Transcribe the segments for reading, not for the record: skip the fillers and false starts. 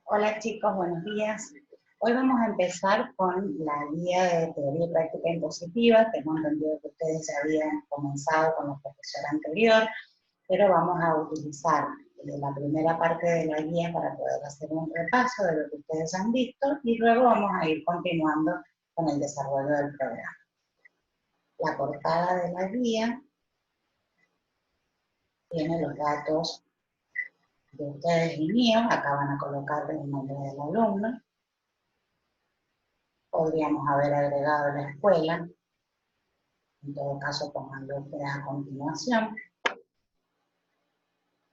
Hola chicos, buenos días. Hoy vamos a empezar con la guía de teoría y práctica impositiva. Tengo entendido que ustedes ya habían comenzado con la profesora anterior, pero vamos a utilizar la primera parte de la guía para poder hacer un repaso de lo que ustedes han visto y luego vamos a ir continuando con el desarrollo del programa. La portada de la guía tiene los datos de ustedes y míos. Acá van a colocar el nombre del alumno. Podríamos haber agregado la escuela, en todo caso ponganlo ustedes a continuación.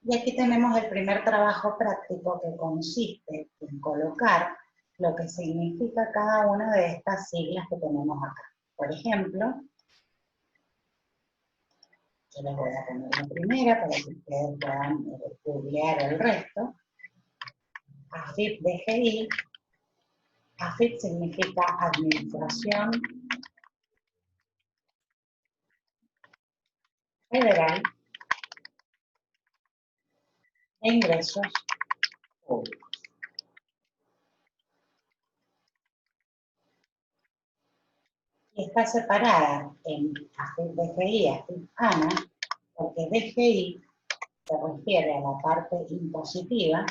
Y aquí tenemos el primer trabajo práctico que consiste en colocar lo que significa cada una de estas siglas que tenemos acá. Por ejemplo, yo les voy a poner la primera para que ustedes puedan googlear el resto. AFIP-DGI. AFIP significa Administración Federal de Ingresos Públicos. Y está separada en AFIP-DGI y AFIP-ANA, porque DGI se refiere a la parte impositiva,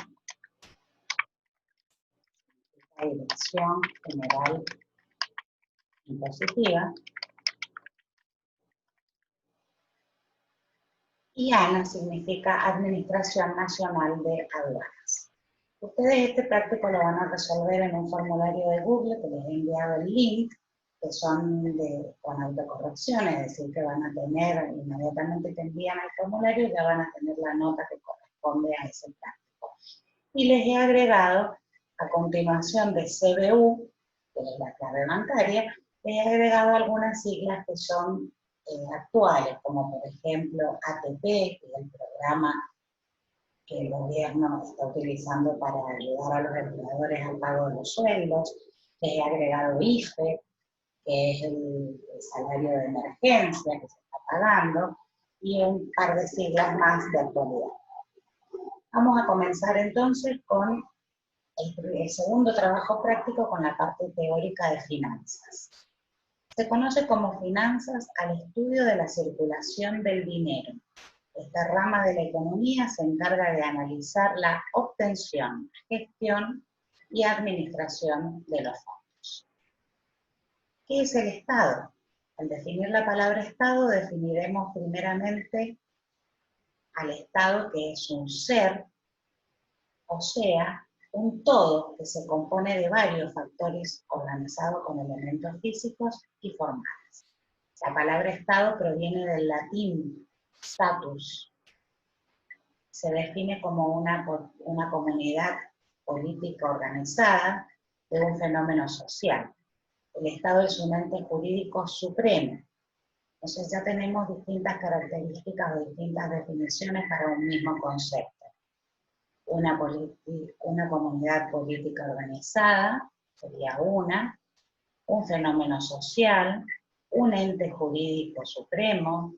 la Dirección General Impositiva, y ANA significa Administración Nacional de Aduanas. Ustedes este práctico lo van a resolver en un formulario de Google que les he enviado el link, que son con autocorrección, es decir, que van a tener, inmediatamente que envían el formulario, ya van a tener la nota que corresponde a ese práctico. Y les he agregado, a continuación de CBU, que es la clave bancaria, les he agregado algunas siglas que son actuales, como por ejemplo ATP, que es el programa que el gobierno está utilizando para ayudar a los empleadores al pago de los sueldos. Les he agregado IFE, que es el salario de emergencia que se está pagando, y un par de siglas más de actualidad. Vamos a comenzar entonces con el segundo trabajo práctico, con la parte teórica de finanzas. Se conoce como finanzas al estudio de la circulación del dinero. Esta rama de la economía se encarga de analizar la obtención, gestión y administración de los fondos. ¿Qué es el Estado? Al definir la palabra Estado, definiremos primeramente al Estado, que es un ser, o sea, un todo que se compone de varios factores organizados con elementos físicos y formales. La palabra Estado proviene del latín status. Se define como una comunidad política organizada de un fenómeno social. El Estado es un ente jurídico supremo. Entonces ya tenemos distintas características o distintas definiciones para un mismo concepto. Una comunidad política organizada sería un fenómeno social, un ente jurídico supremo,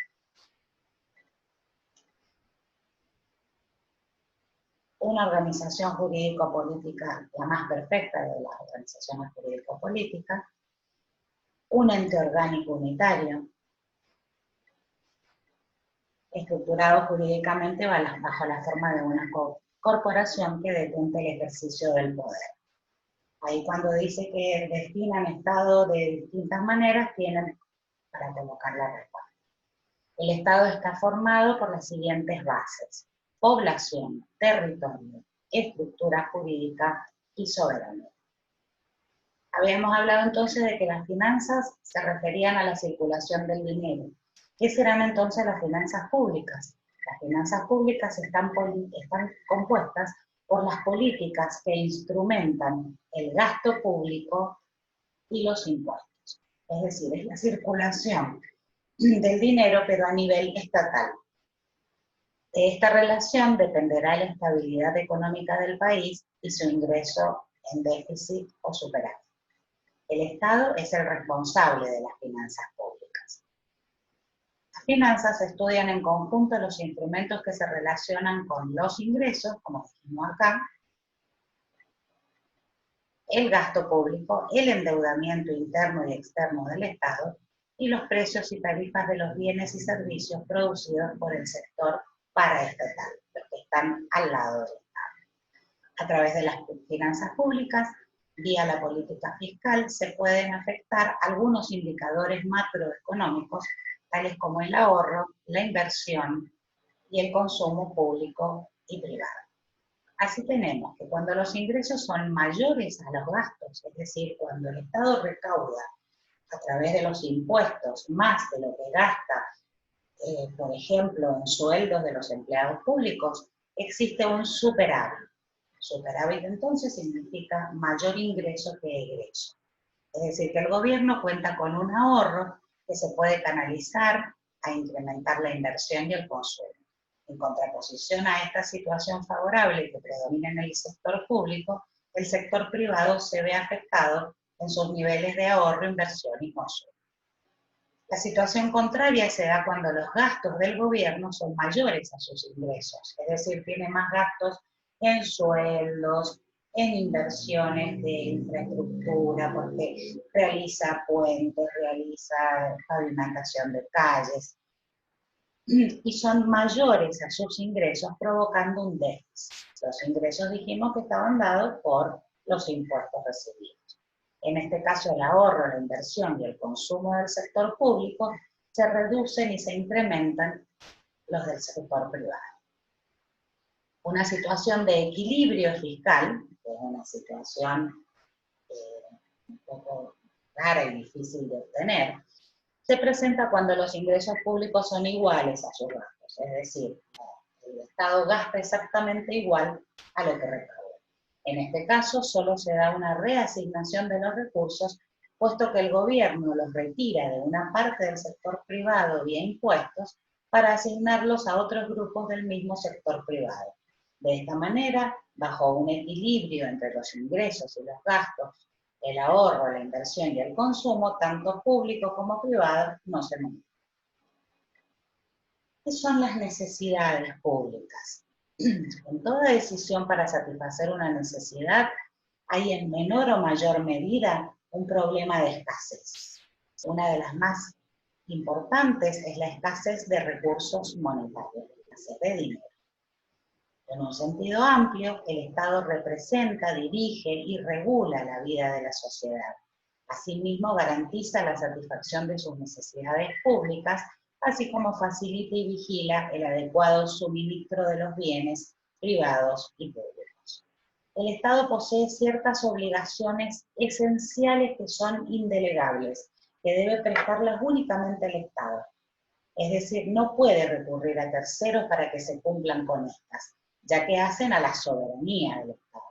una organización jurídico-política, la más perfecta de las organizaciones jurídico-políticas, un ente orgánico unitario, estructurado jurídicamente bajo la forma de una corporación que detente el ejercicio del poder. Ahí cuando dice que destinan Estado de distintas maneras, tienen para colocar la respuesta. El Estado está formado por las siguientes bases: población, territorio, estructura jurídica y soberanía. Habíamos hablado entonces de que las finanzas se referían a la circulación del dinero. ¿Qué serán entonces las finanzas públicas? Las finanzas públicas están compuestas por las políticas que instrumentan el gasto público y los impuestos. Es decir, es la circulación del dinero, pero a nivel estatal. De esta relación dependerá la estabilidad económica del país y su ingreso en déficit o superávit. El Estado es el responsable de las finanzas públicas. Las finanzas estudian en conjunto los instrumentos que se relacionan con los ingresos, como dijimos acá, el gasto público, el endeudamiento interno y externo del Estado y los precios y tarifas de los bienes y servicios producidos por el sector paraestatal, los que están al lado del Estado. A través de las finanzas públicas, vía la política fiscal, se pueden afectar algunos indicadores macroeconómicos, tales como el ahorro, la inversión y el consumo público y privado. Así tenemos que cuando los ingresos son mayores a los gastos, es decir, cuando el Estado recauda a través de los impuestos más de lo que gasta, por ejemplo, en sueldos de los empleados públicos, existe un superávit. Superávit entonces significa mayor ingreso que egreso. Es decir, que el gobierno cuenta con un ahorro que se puede canalizar a incrementar la inversión y el consumo. En contraposición a esta situación favorable que predomina en el sector público, el sector privado se ve afectado en sus niveles de ahorro, inversión y consumo. La situación contraria se da cuando los gastos del gobierno son mayores a sus ingresos, es decir, tiene más gastos en sueldos, en inversiones de infraestructura, porque realiza puentes, realiza pavimentación de calles, y son mayores a sus ingresos, provocando un déficit. Los ingresos dijimos que estaban dados por los impuestos recibidos. En este caso, el ahorro, la inversión y el consumo del sector público se reducen y se incrementan los del sector privado. Una situación de equilibrio fiscal, que es una situación un poco rara y difícil de obtener, se presenta cuando los ingresos públicos son iguales a sus gastos, es decir, el Estado gasta exactamente igual a lo que recauda. En este caso, solo se da una reasignación de los recursos, puesto que el gobierno los retira de una parte del sector privado vía impuestos para asignarlos a otros grupos del mismo sector privado. De esta manera, bajo un equilibrio entre los ingresos y los gastos, el ahorro, la inversión y el consumo, tanto público como privado, no se modifican. ¿Qué son las necesidades públicas? En toda decisión para satisfacer una necesidad, hay en menor o mayor medida un problema de escasez. Una de las más importantes es la escasez de recursos monetarios, la escasez de dinero. En un sentido amplio, el Estado representa, dirige y regula la vida de la sociedad. Asimismo, garantiza la satisfacción de sus necesidades públicas, así como facilita y vigila el adecuado suministro de los bienes privados y públicos. El Estado posee ciertas obligaciones esenciales que son indelegables, que debe prestarlas únicamente al Estado. Es decir, no puede recurrir a terceros para que se cumplan con estas, ya que hacen a la soberanía del Estado.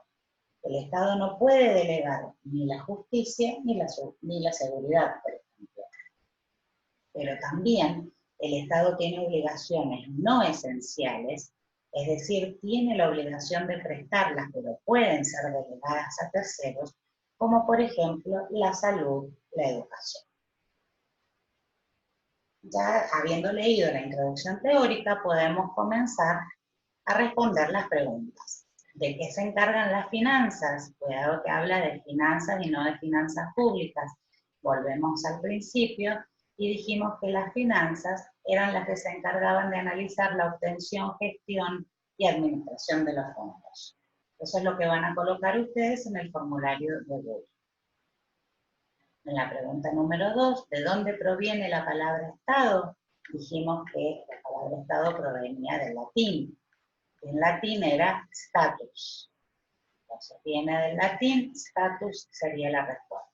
El Estado no puede delegar ni la justicia ni la seguridad, por ejemplo. Pero también el Estado tiene obligaciones no esenciales, es decir, tiene la obligación de prestarlas, pero pueden ser delegadas a terceros, como por ejemplo la salud, la educación. Ya habiendo leído la introducción teórica, podemos comenzar a responder las preguntas. ¿De qué se encargan las finanzas? Cuidado que habla de finanzas y no de finanzas públicas. Volvemos al principio y dijimos que las finanzas eran las que se encargaban de analizar la obtención, gestión y administración de los fondos. Eso es lo que van a colocar ustedes en el formulario de Google. En la pregunta número 2, ¿de dónde proviene la palabra Estado? Dijimos que la palabra Estado provenía del latín. En latín era status. Entonces viene del latín, status sería la respuesta.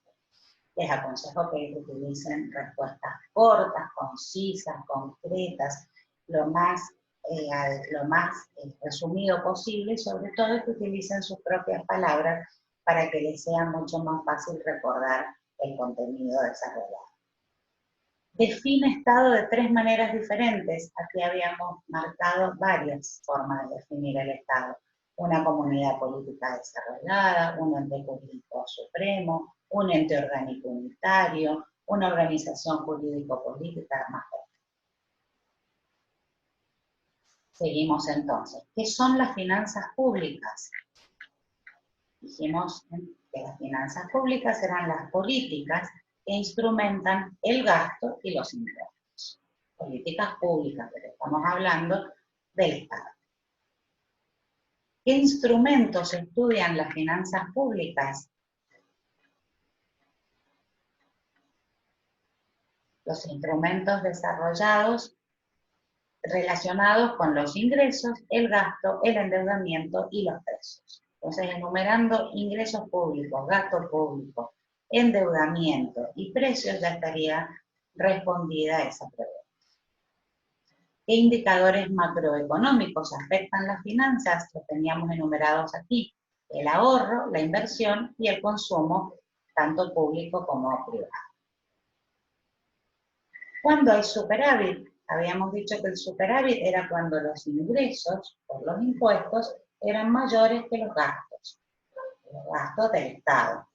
Les aconsejo que utilicen respuestas cortas, concisas, concretas, lo más resumido posible, y sobre todo que utilicen sus propias palabras para que les sea mucho más fácil recordar el contenido desarrollado. Define Estado de 3 maneras diferentes. Aquí habíamos marcado varias formas de definir el Estado. Una comunidad política desarrollada, un ente jurídico supremo, un ente orgánico unitario, una organización jurídico-política, más o menos. Seguimos entonces. ¿Qué son las finanzas públicas? Dijimos que las finanzas públicas eran las políticas que instrumentan el gasto y los ingresos. Políticas públicas, pero estamos hablando del Estado. ¿Qué instrumentos estudian las finanzas públicas? Los instrumentos desarrollados relacionados con los ingresos, el gasto, el endeudamiento y los precios. Entonces, enumerando ingresos públicos, gasto público, endeudamiento y precios, ya estaría respondida esa pregunta. ¿Qué indicadores macroeconómicos afectan las finanzas? Los teníamos enumerados aquí. El ahorro, la inversión y el consumo, tanto público como privado. ¿Cuándo hay superávit? Habíamos dicho que el superávit era cuando los ingresos por los impuestos eran mayores que los gastos del Estado.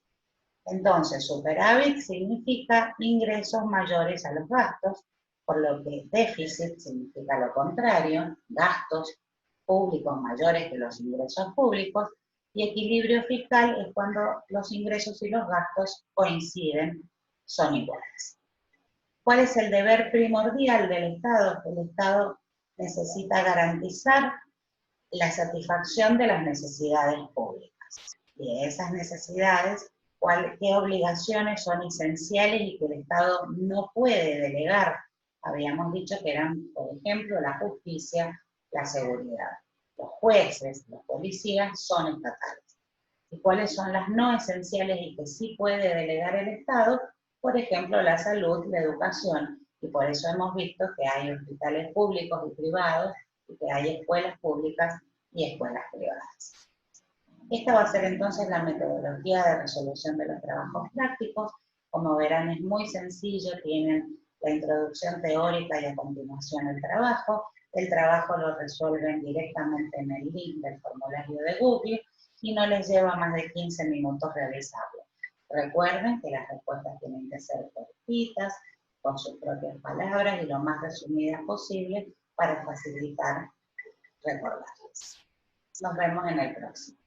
Entonces, superávit significa ingresos mayores a los gastos, por lo que déficit significa lo contrario, gastos públicos mayores que los ingresos públicos, y equilibrio fiscal es cuando los ingresos y los gastos coinciden, son iguales. ¿Cuál es el deber primordial del Estado? El Estado necesita garantizar la satisfacción de las necesidades públicas. Y esas necesidades, ¿qué obligaciones son esenciales y que el Estado no puede delegar? Habíamos dicho que eran, por ejemplo, la justicia, la seguridad. Los jueces, los policías son estatales. ¿Y cuáles son las no esenciales y que sí puede delegar el Estado? Por ejemplo, la salud, la educación, y por eso hemos visto que hay hospitales públicos y privados, y que hay escuelas públicas y escuelas privadas. Esta va a ser entonces la metodología de resolución de los trabajos prácticos. Como verán, es muy sencillo, tienen la introducción teórica y a continuación el trabajo. El trabajo lo resuelven directamente en el link del formulario de Google y no les lleva más de 15 minutos realizarlo. Recuerden que las respuestas tienen que ser cortitas, con sus propias palabras y lo más resumidas posible para facilitar recordarles. Nos vemos en el próximo.